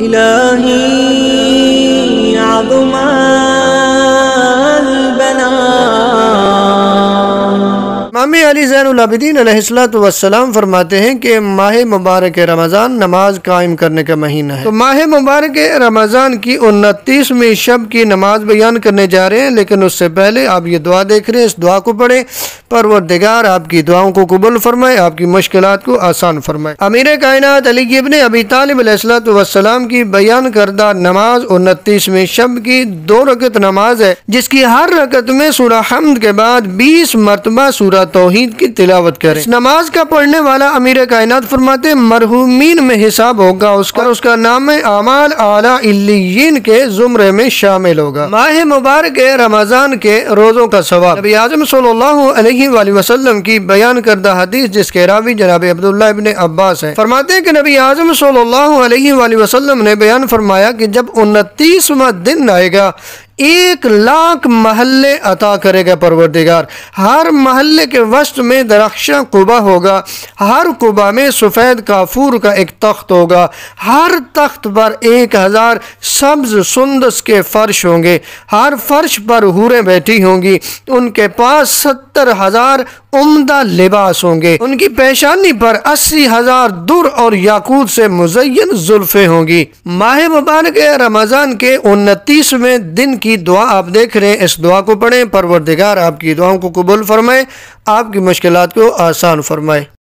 إلهي عظم امام علی زین العابدین علیہ الصلوۃ والسلام فرماتے ہیں کہ ماہ مبارک رمضان نماز قائم کرنے کا مہینہ ہے۔ تو ماہ مبارک رمضان کی 29ویں شب کی نماز بیان کرنے جا رہے ہیں، لیکن اس سے پہلے آپ یہ دعا دیکھ رہے ہیں، اس دعا کو پڑھیں۔ پروردگار آپ کی دعاؤں کو قبول فرمائے، آپ کی مشکلات کو آسان فرمائے۔ امیر کائنات علی ابن ابی طالب علیہ الصلوۃ والسلام کی بیان کردہ نماز 29ویں شب کی 2 رکعت نماز ہے، جس کی ہر رکعت میں سورہ حمد کے بعد 20 مرتبہ سورہ توحید کی تلاوت کریں۔ اس نماز کا پڑھنے والا امیر کائنات فرماتے مرحومین میں حساب ہوگا، اس کا نام اعمال اعلی علیین کے زمرے میں شامل ہوگا۔ ماہ مبارک رمضان کے روزوں کا ثواب۔ نبی اعظم صلی اللہ علیہ وآلہ وسلم کی بیان کردہ حدیث، جس کے راوی جناب عبداللہ ابن عباس ہیں، فرماتے ہیں کہ نبی اعظم صلی اللہ علیہ وآلہ وسلم نے بیان فرمایا کہ جب 29واں دن آئے گا، 1,00,000 محلے عطا کرے گا پروردگار۔ ہر محلے کے وسط میں درخشاں قبا ہوگا، ہر قبا میں سفید کافور کا ایک تخت ہوگا، ہر تخت پر 1000 سبز سندس کے فرش ہوں گے، ہر فرش پر حوریں بیٹھی ہوں گی، ان کے پاس 70,000 عمدہ لباس ہوں گے، ان کی پیشانی پر 80,000 در اور یاقوت سے مزین زلفیں ہوں گی۔ ماہ مبارک رمضان کے 29ویں دن کی دعا آپ دیکھ رہے ہیں، اس دعا کو پڑھیں۔ پروردگار آپ کی دعاؤں کو قبول فرمائے، آپ کی مشکلات کو آسان فرمائے۔